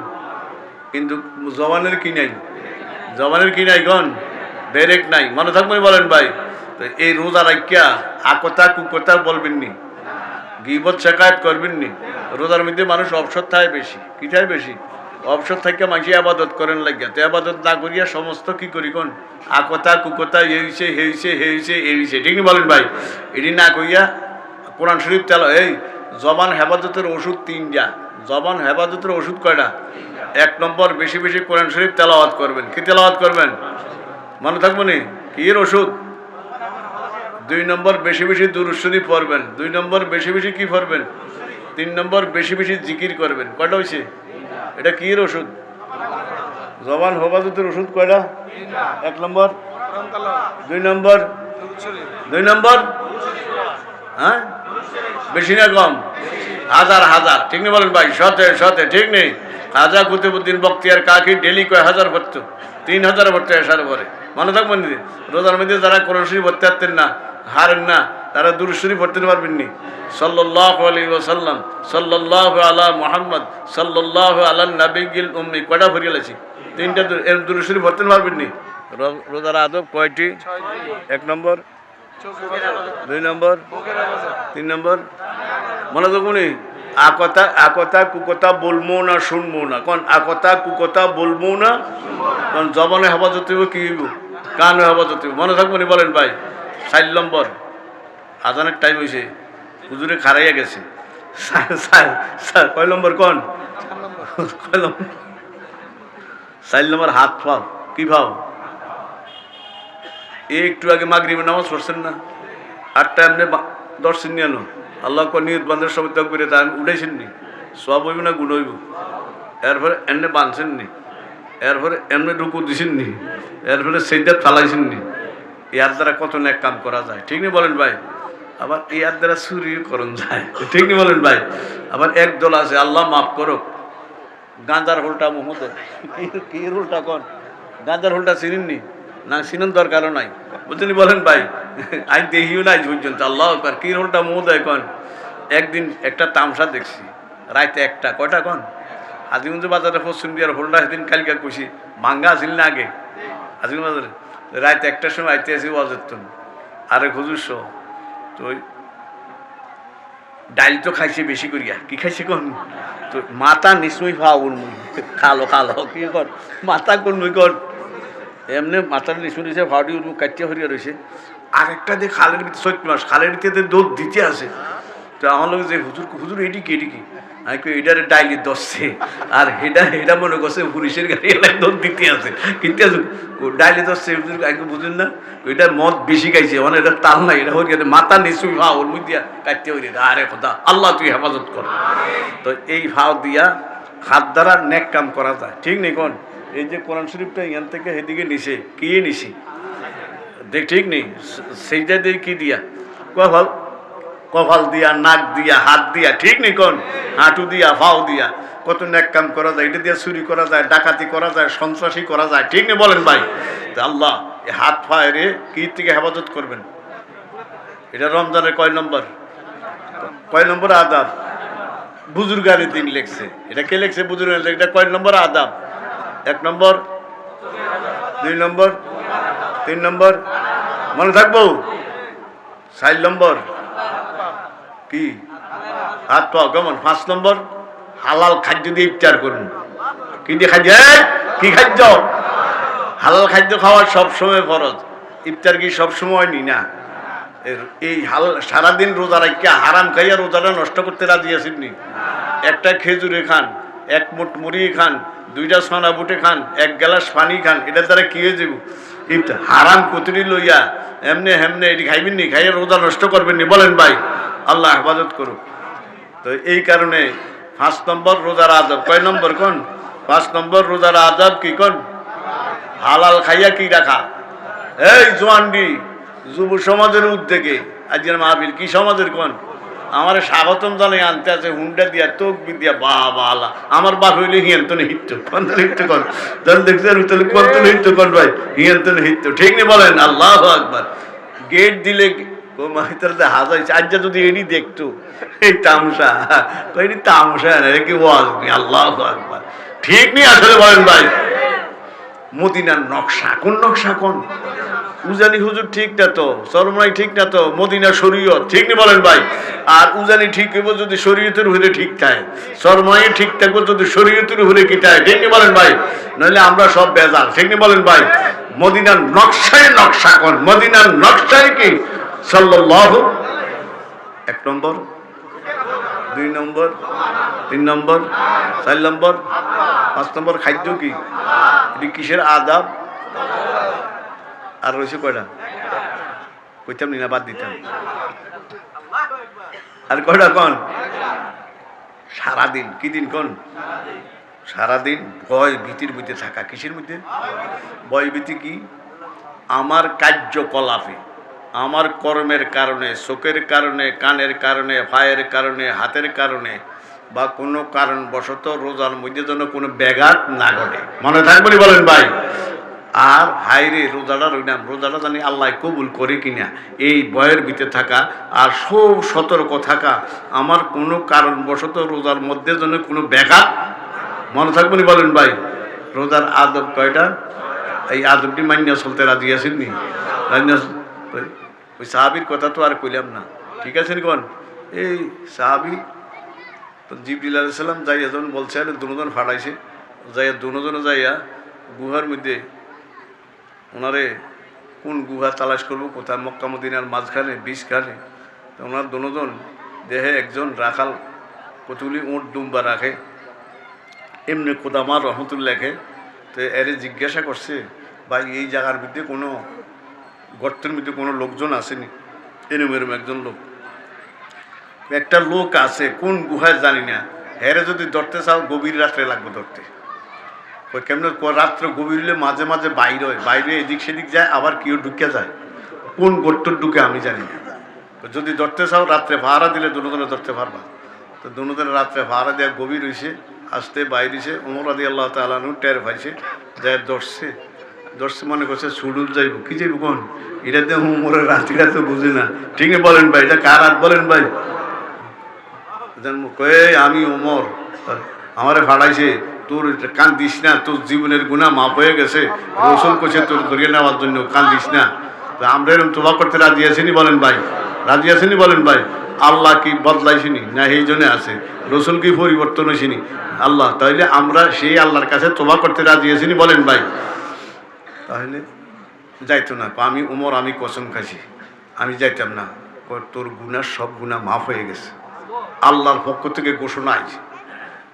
কিন্তু জবানের কি নাই? জবানের কি নাই কোন? ব্রেক নাই। মনে থাকবে বলেন ভাই। তো এই রোজা রাখিয়া আকতা কুকতা বলবেন নি, গীবত শেখায়ত করবেন নি। রোজার মধ্যে মানুষ অবসর থাকে বেশি। কি থাকে বেশি? অবসর থেকে মাঝে আবাদত করেন লাগিয়া, তো আবাদত না করিয়া সমস্ত কি করি কোন? আকতা কুকতা এইছে হেইছে হেইছে এইছে, ঠিক না বলেন ভাই? এটি না করিয়া কোরআন শরীফ তেলা। এই জবান হেফাজতের ওষুধ 3টা। জবান হেফাজতের ওষুধ কয়টা? 1 নম্বর বেশি বেশি কোরআন শরীফ তেলাওয়াত করবেন। কি তেলাওয়াত করবেন? মনে থাকবো নি? কি এর ওষুধ? 2 নম্বর বেশি বেশি দুরূদ শরীফ পড়বেন। 2 নম্বর বেশি বেশি কি পড়বেন? 3 নম্বর বেশি বেশি জিকির করবেন। কয়টা হয়েছে? এটা কি এর ওষুধ? জবান হেফাজতের ওষুধ কয়টা? 1 নম্বর, 2 নম্বর, 2 নম্বর, হ্যাঁ বেশি না কম? হাজার হাজার, ঠিক নেই বলেন ভাই? শতে শতে, ঠিক নেই? খাজা কুতুবউদ্দিন বখতিয়ার কাকি ডেলি কয় হাজার পড়তো? 3000 পড়তো এসার পরে। মনে থাকবেন? রোজার মধ্যে যারা কোরআন শরীফ পড়তে পারতেন না, হারেন না, তারা দুরূদ শরীফ পড়তে পারবেন নি। সাল্লাল্লাহু আলাইহি ওয়াসাল্লাম, সাল্লাল্লাহু আলা মুহাম্মদ, সাল্লাল্লাহু আলান নাবিয়্যিল উম্মি, কয়টা পড়ে গেছি? 3টা দুরূদ শরীফ পড়তে পারবেন নি? রোজার আদব কয়টি? 1 নম্বর, 2 নম্বর, 3 নম্বর। মনে থাকুনি? আকতা কুকতা বলবো না, শুনবো না। কোন আকতা কুকতা বলবো না, কোন জবানে হেফাজত হইব, কি হইব? কানে হেফাজত হইব। মনে থাকবো নি বলেন ভাই? 4 নম্বর, আজানের টাইম হয়েছে, হুজুরে খারাইয়া গেছে। কয় নম্বর কোন? 4 নম্বর হাত পাও। কি পাও? একটু আগে মাগরিবের নামাজ পড়ছেন না? 8টা এমনি দর্শন নিয়ে আনো। আল্লাহ নিয়ত বান্ধের সময় ত্যাগ করে তা উঠেছেন নি? সব হইব না গুণ হইব? এরপরে এমনি বাঁধছেন নি? এরপরে এমনি রুকু দিছেন নি? এরপরে সেইদাত ফালাইছেন নি? ইয়ার দ্বারা কত নেক কাম করা যায়, ঠিক নেই বলেন ভাই? আবার ইয়ার দ্বারা চুরিও করণ যায়, ঠিক নেই বলেন ভাই? আবার একদল আছে, আল্লাহ মাফ করো, গাঁজার হোলটা মোহাম্মদ। কি হোলটা কন? গাঁজার হোলটা চিনেননি না? চিনেন দরকারও নাই, বুঝলেন বলেন ভাই? আমি দেখিও নাই পর্যন্ত। আল্লাহ আকবার। কি হোলটা মোহাম্মদ কন? একদিন একটা তামসা দেখছি রাইতে একটা, কয়টা কন? আজিগঞ্জ বাজারে পশ্চিম দিয়ার হোলটা সেদিন কালকে কইছি, ভাঙ্গা আসিল না আগে আজিগঞ্জ বাজারে। রাইতে 1টার সময় আইতে আসি ওয়াজের। আরে হুজুর সহ তো ডাইল তো খাইছে বেশি করিয়া। কি খাইছে কোন? তো মাথা নিশ্চয়ই ফাউল মুই খালো খালো। কি কর মাথা কোন মুই কর? এমনি মাথার নিশ্চয় দিয়েছে, ফাউডি মুখ কাটিয়া হরিয়া রয়েছে। আরেকটা দিয়ে খালের ভিতরে 7 মাস খালের ভিতরে দুধ দিতে আসে। তো আমার লোক যে হুজুর হুজুর এটি কি এটি কি? আমি কই এটারে ডাইলি দশছে, আর এটা মনে করছে পুলিশের গাড়ি এলাকায় দুধ দিতে আছে, কিনতে আসুন ডাইলি দশছে। হুজুর আগে বুঝুন না, ওইটা মদ বেশি খাইছে, মানে এটা তাল নাই, এটা হয়ে গেছে মাথা নিশ্চয়ই ভাও ওর মুখ দিয়া কাটতে হয়ে গেছে। আরে কথা, আল্লাহ তুই হেফাজত কর। তো এই ভাও দিয়া হাত দ্বারা নেক কাম করা যায়, ঠিক নেই কোন? এই যে কোরআন শরীফটা এখান থেকে এদিকে নিছে, কি নিছি দেখ, ঠিক নেই? সেইটা দিয়ে কি দিয়া? কপাল দিয়া, নাক দিয়া, হাত দিয়া, ঠিক নেই কোন? হাঁটু দিয়া, ভাও দিয়া কত নেক কাম করা যায়। এটা দিয়া চুরি করা যায়, ডাকাতি করা যায়, সন্ত্রাসী করা যায়, ঠিক নেই বলেন ভাই? আল্লাহ এই হাত পায়ে কি থেকে হেফাজত করবেন? এটা রমজানের কয় নম্বর? কয় নম্বর আদাব? বুজুর্গানের দিন লেখছে। এটা কে লেখছে? বুজুর্গান। এটা কয় নম্বর আদাব? 1 নম্বর, 2 নম্বর, 3 নম্বর, মনে থাকবো? 4 নম্বর কি? হাত পাও কেমন? 5 নম্বর হালাল খাদ্য দিয়ে ইফতার করুন। কি দিয়ে খাদ্য? কি খাদ্য? হালাল খাদ্য খাওয়া সবসময় ফরজ। ইফতার কি সবসময় নি না? এই সারাদিন রোজা রাখিয়া হারাম খাইয়া রোজাটা নষ্ট করতে রাজি আছেন নি? একটা খেজুরে খান, 1 মুঠ মুড়ি খান, 2টা সোনা বুটে খান, 1 গ্লাস পানি খান, এটার দ্বারা কি হয়ে যাব? ইফতার। হারাম কতরি লইয়া এমনি হেমনে এটি খাইবেন নি? খাইয়া রোজা নষ্ট করবেন নি? বলেন ভাই? আল্লাহ হেফাজত করুক। তো এই কারণে 5 নম্বর রোজার আদব। কয় নম্বর কোন? 5 নম্বর রোজার আদব কি কোন? হালাল খাইয়া কি রাখা। এই জোয়ান্ডি যুব সমাজের উদ্যোগে আজকের মাহফিল কি সমাজের কোন আমার স্বাগতম জানাই আনতে আছে হুন্ডা দিয়া তকবি দিয়া বাবা আল্লাহ আমার বাপ হইলে হিয়ন্তনে হিত্য কন্তনে হিত্য কর ধর দেখছেন তাহলে কন্তনে হিত্য কর ভাই হিয়ন্তনে হিত্য ঠিক নেই বলেন আল্লাহু আকবার। গেট দিলে হাজাইছে আজ যদি এটি দেখতো এই তামসা এটি তামসা না কি ওয়াজ নি আল্লাহু আকবার ঠিক নেই আসলে বলেন ভাই। মদিনার নকশা কোন নকশা কোন উজানি হুজুর ঠিক না তো চরমনাই ঠিক না তো মদিনা শরীয়ত ঠিক নেই বলেন ভাই। আর উজানি ঠিক হইব যদি শরীয়তের হলে ঠিক থাকে চরমনাই ঠিক থাকবো যদি শরীয়তের হলে কি থাকে ঠিক নেই বলেন ভাই। নইলে আমরা সব বেজাল ঠিক নেই বলেন ভাই। মদিনার নকশায় নকশা কোন মদিনার নকশায় কি সাল্লাল্লাহু এক নম্বর 2 নম্বর 3 নম্বর 4 নম্বর 5 নম্বর খাদ্য কি এটি কিসের আদাব আর রয়েছে কয়টা কইতাম না বাদ দিতাম আর কয়টা কোন সারাদিন কি দিন কোন সারাদিন ভয় ভীতির মধ্যে থাকা কিসের মধ্যে ভয় ভীতি কি আমার কার্যকলাপে আমার কর্মের কারণে চোখের কারণে কানের কারণে পায়ের কারণে হাতের কারণে বা কোনো কারণবশত রোজার মধ্যে যেন কোনো ব্যাঘাত না ঘটে মনে থাকবে বলেন ভাই। আর হাইরে রোজাটা রইলাম রোজাটা জানি আল্লাহ কবুল করে কিনা এই ভয়ের ভিতরে থাকা আর সব সতর্ক থাকা আমার কোনো কারণবশত রোজার মধ্যে যেন কোনো ব্যাঘাত মনে থাকবে বলেন ভাই। রোজার আদব কয়টা এই আদবটি মানিয়া চলতে রাজি আছেন নি ওই সাহাবির কথা তো আর কইলাম না ঠিক আছে কোন এই সাহাবি তো জিবরিল আলাইহিস সালাম যাইয়া যখন বলছে দুজন ফাটাইছে যাইয়া দুজনে যাইয়া গুহার মধ্যে ওনারে কোন গুহা তালাশ করবো কোথায় মক্কা মদিনার মাঝখানে বিষখানে তো ওনার দুজন দেহে একজন রাখাল কতগুলি উঁট দুম্বা রাখে এমনি কোদামার রহমতুল্লাহ লেখে তো এরে জিজ্ঞাসা করছে ভাই এই জায়গার মধ্যে কোনো গর্তের মধ্যে কোনো লোকজন আসেনি এরম এরম একজন লোক একটা লোক আছে কোন গুহায় জানি না হেরে যদি ধরতে চাও গভীর রাত্রে লাগবে ধরতে ওই কেমন রাত্র গভীর হলে মাঝে মাঝে বাইরে হয় বাইরে এদিক সেদিক যায় আবার কেউ ঢুকে যায় কোন গর্তর ঢুকে আমি জানি না যদি ধরতে চাও রাত্রে ভাড়া দিলে দুজনে ধরতে পারবা তো দুজনে রাত্রে ভাড়া দেওয়া গভীর হয়েছে আসতে বাইরেছে ওমর রাদিয়াল্লাহু তাআলা আনহু টের পাইছে যায় ধরছে মনে করছে সুডুল যাইব কি যাইব কোন এটা দিয়ে উমরের রাত্রিটা তো বুঝি না ঠিক আছে বলেন ভাই এটা কার রাত বলেন ভাই আমি উমর আমারে ফাড়াইছে তোর কান্দিস না তোর জীবনের গুনাহ মাফ হয়ে গেছে রসুল কইছে তোর ধরিয়ে নেওয়ার জন্য কান্দিস না আমরা এরকম তোবা করতে রাজি আছেনি বলেন ভাই রাজি আছেনি বলেন ভাই। আল্লাহ কি বদলাইছিনি না এই জন্য আছে রসুল কি পরিবর্তন হয়েছিনি আল্লাহ তাইলে আমরা সেই আল্লাহর কাছে তোবা করতে রাজি আছেনি বলেন ভাই। তাহলে যাইতো না আমি উমর আমি কসম খাইছি আমি যাইতাম না তোর গুনাহ সব গুনাহ মাফ হয়ে গেছে আল্লাহর পক্ষ থেকে ঘোষণা আইছে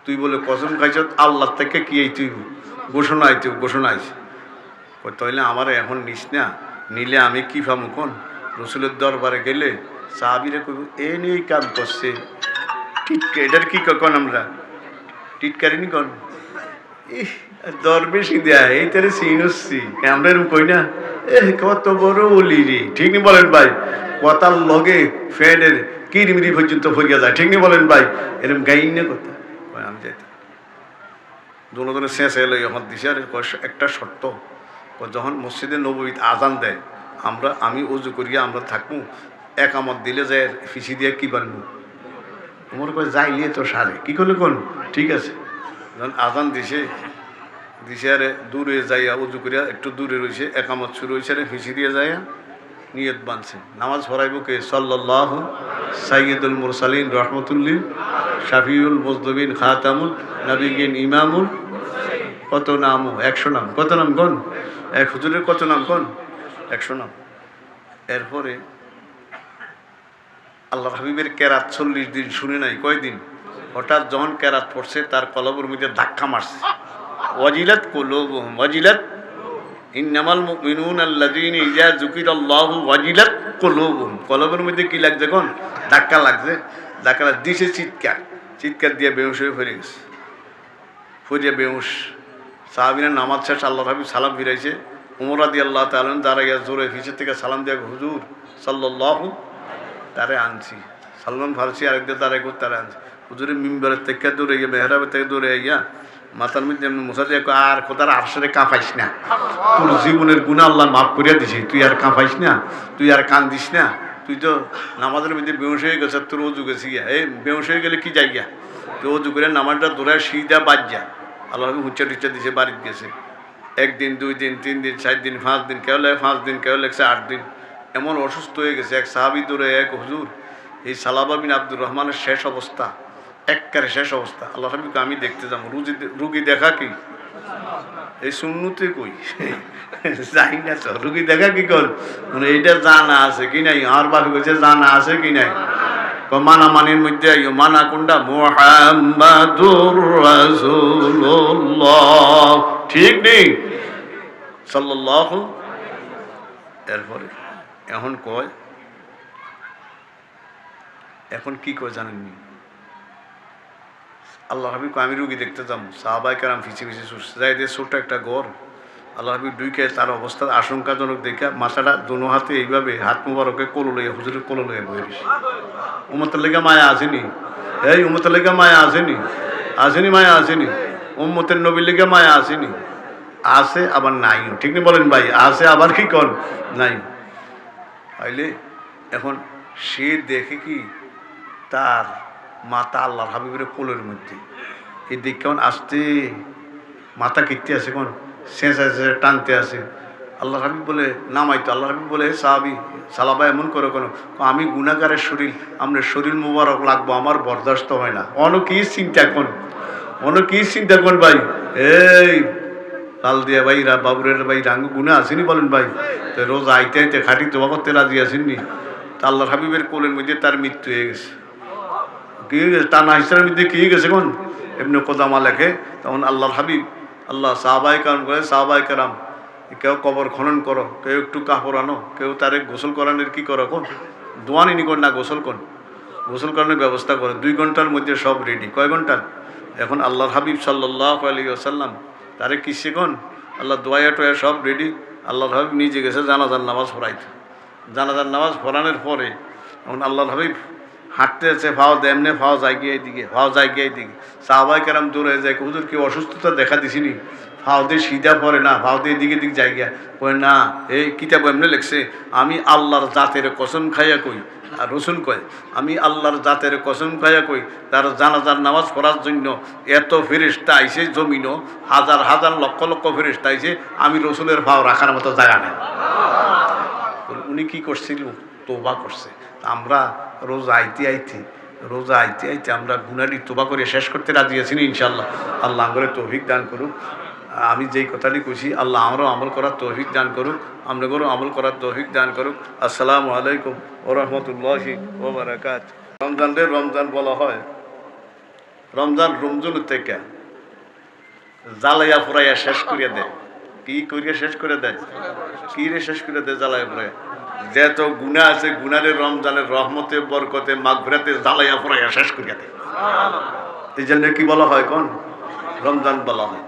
তুই বলে কসম খাইছ আল্লাহ থেকে কি এই তুই ঘোষণা আইতে ঘোষণা আইছে তাইলে আমার এখন নিস না নিলে আমি কি পাবো কোন রসুলের দরবারে গেলে সাহাবীরা কইব এ নিয়ে কাম করছে এটার কি কখন আমরা টিটকারিনি কন দরবেশি দেয়া এই তারে চিনছি আমরা এরকম কই না কত বড় ওলি রে ঠিক নি বলেন ভাই কথার লগে ফ্যানের কিরিমিরি পর্যন্ত ফরিয়া যায় ঠিক নি বলেন ভাই এরকম গাই না কথা আমি যাইতাম দুজনের শেষ এলো আমার দিছে আর একটা শর্ত যখন মসজিদে নববীত আজান দেয় আমি অজু করিয়া আমরা থাকবো একামত দিলে যায় ফিসি দিয়ে কি বানবো তোমার কয় যাইলে তো সারে কি করলে কোন ঠিক আছে যখন আজান দিছে আরে দূরে যাইয়া উজু করিয়া একটু দূরে রয়েছে একামত শুরু হয়েছে আরে ফিসি দিয়ে যাইয়া নিয়ত বানছে নামাজ পড়াইব কে সাল্লাল্লাহু সাইয়্যিদুল মুরসালিন রহমাতুল্লিল শাফিউল মুজদবিন খাতামুল নবিয়িন ইমামুল কত নাম 100 নাম কত নাম কোন এক হুজুরের কত নাম কোন 100 নাম। এরপরে আল্লাহর হাবিবের কেরাত 40 দিন শুনে নাই কয়দিন হঠাৎ যখন কেরাত পড়ছে তার কলবের মধ্যে ধাক্কা মারছে ওয়াজিলাত কুলুবুহুম ওয়াজিলাত ইন্নামাল মুমিনুনা আল্লাযীনা ইযা যুকিরাল্লাহু ওয়াজিলাত কুলুবুহুম কলবের মধ্যে কি লাগছে কোন ধাক্কা লাগছে ধাক্কা দিছে চিৎকার দিয়ে বেহুশ হয়ে পড়ে গেছে ফরিয়া বেহুশ সাহাবিরা নামাজ শেষ, আল্লাহ হাবিব সালাম ফিরাইছে। উমর রাদিয়াল্লাহু তাআলা দাঁড়াইয়া জোরে পিছের থেকে সালাম দিয়ে হুজুর সাল্লাল্লাহু তারে আনছি। সালমান ফারসি আরেকদের দাঁড়াই করে তারা আনছি। হুজুরের মিম্বরের থেকে দৌড়ে গিয়ে মেহরাবের থেকে দৌড়ে গিয়া মাথার মধ্যে এমনি মশা দিয়ে আর কোথার আরশারে কাঁপাইস না, তোর জীবনের গুনাহ আল্লাহ মাফ করিয়া দিছি, তুই আর কাঁপাইস না, তুই আর কান্দিস না, তুই তো নামাজের মধ্যে বেহুশ হয়ে গেছে, তোর অজু গেছি গিয়া। এই বেহুশ হয়ে গেলে কি যাই গিয়া, তুই অজু করে নামাজটা দৌড়ায় সিধা বাদ যা। আল্লাহ হুচ্চা টুচ্চা দিছে, বাড়িতে গেছে। 1 দিন 2 দিন 3 দিন 4 দিন 5 দিন, কেউ লাগে 5 দিন, কেউ লাগছে 8 দিন, এমন অসুস্থ হয়ে গেছে। এক সাহাবি দৌড়ে এক হুজুর এই সালাবা বিন আব্দুর রহমানের শেষ অবস্থা, একবারে শেষ অবস্থা। আল্লাহ হাবিবকে আমি দেখতে যাবো, রুগী দেখা কি এই সুন্নতে কই যাই না, তো রুগী দেখা কি কর মানে এইটা জানা আছে কি নাই, আর বাকি বলছে জানা আছে কি নাই। মানা মানির মধ্যে আইও, মানা কোনটা, মুহাম্মাদুর রাসূলুল্লাহ, ঠিক নেই সাল্লাল্লাহু। এরপরে এখন কয়, এখন কি কয় জানেননি, আল্লাহ হাবিব আমি রুগী দেখতে যাম, সাহাবায়ে কেরাম পিছিয়ে পিছিয়ে ছুটছে, যাই দিয়ে ছোট্ট একটা ঘর। আল্লাহ হাবিব ঢুকে তার অবস্থা আশঙ্কাজনক দেখে মাথাটা দোনো হাতে এইভাবে হাত মুবারকে কোলো লইয়া, হুজুরের কোলো লইয়া বয়ে দিছে। উম্মতের লেগে মায়া আসেনি, এই উম্মতের লেগে মায়া আসেনি, আসেনি মায়া আসেনি, উম্মতের নবীর লেগে মায়া আসেনি, আছে আবার নাইও, ঠিক না বলেন ভাই, আছে আবার কি কর নাই। তাইলে এখন সে দেখে কি তার মাথা আল্লাহর হাবিবের কোলের মধ্যে, এই দিক কেমন আসতে মাথা কিনতে আছে, কোন শেষে টানতে আছে। আল্লাহ হাবিব বলে নামাইতো, আল্লাহ হাবিব বলে সাহাবি সালাবা এমন করে কোনো, আমি গুনাহগারের শরীর, আমরা শরীর মুবারক লাগবো, আমার বরদাস্ত হয় না। কি চিন্তা কোন, কি চিন্তা কোন ভাই, এই লাল দিয়া ভাই বাবুরের ভাই রাঙ্গু গুণা আসেনি বলেন ভাই, তো রোজ আইতে আইতে খাটি তোবা করতে রাজি আসেননি। তা আল্লাহ হাবিবের কোলের মধ্যে তার মৃত্যু হয়ে গেছে। কি হয়ে গেছে, টানা হিসারের মধ্যে কি হয়ে গেছে কোন এমনি কোদামা লেখে। তখন আল্লাহর হাবিব আল্লাহ সাহাবায়ে কেরাম করে, সাহাবায়ে কেরাম কেউ কবর খনন করো, কেউ একটু কাপড় আনো, কেউ তারে গোসল করানোর কি করো, কোন দোয়ানি নি কর না, গোসল গোসল করানোর ব্যবস্থা করে। 2 ঘন্টার মধ্যে সব রেডি। কয় ঘন্টার? এখন আল্লাহর হাবিব সাল্লাল্লাহু আলাইহি ওয়াসাল্লাম তারে কিসে কোন আল্লাহ দোয়া টোয়া সব রেডি। আল্লাহর হাবিব নিজে গেছে জানাজার নামাজ পড়াইতে। জানাজার নামাজ পড়ানোর পরে এখন আল্লাহর হাবিব হাঁটতে আছে, ফাও দেমনে ফাও যায় গিয়ে এইদিকে, ফাও যায় গিয়ে এইদিকে। সাহাবায়ে কেরাম দৌড়ে যায়, হুজুর কি অসুস্থতা দেখা দিছিনি, ফাও দিয়ে সিধা পড়ে না, ফাও দিয়ে এদিকে দিক যাই গিয়া কয় না, এই কিতাব এমনি লেখছে, আমি আল্লাহর জাতের কসম খাইয়া কই, আর রসুল কয় আমি আল্লাহর জাতের কসম খাইয়া কই, তার জানাজার নামাজ পড়ার জন্য এত ফেরেশতা আইছে জমিনও, হাজার হাজার লক্ষ লক্ষ ফেরেশতা আইছে, আমি রসুলের ফাও রাখার মতো জায়গা নেই। উনি কি করছিল, তওবা করছে। আমরা রোজা আইতে আইতে আমরা গুনারি তওবা করে শেষ করতে রাজি আছি না ইনশাআল্লাহ। আল্লাহ করে তৌফিক দান করুক। আমি যেই কথাটি কইছি আল্লাহ আমরাও আমল করার তৌফিক দান করুক, আপনাদেরও আমল করার তৌফিক দান করুক। আসসালামু আলাইকুম ওয়া রাহমাতুল্লাহি ওয়া বারাকাতুহু। রমজানের রমজান বলা হয়, রমজান রমজান থেকে জ্বালাইয়া পুরাইয়া শেষ করিয়া দেয়। কি করিয়া শেষ করে দেয়, কি রে শেষ করে দেয়, জ্বালাইয়া পুরাইয়া। যত গুনাহ আছে গুনাহের রমজানের রহমতে বরকতে মাগফিরাতে জ্বালাইয়া পুরাইয়া শেষ করিয়া দেয়। এই জন্য কি বলা হয়, কোন রমজান বলা হয়।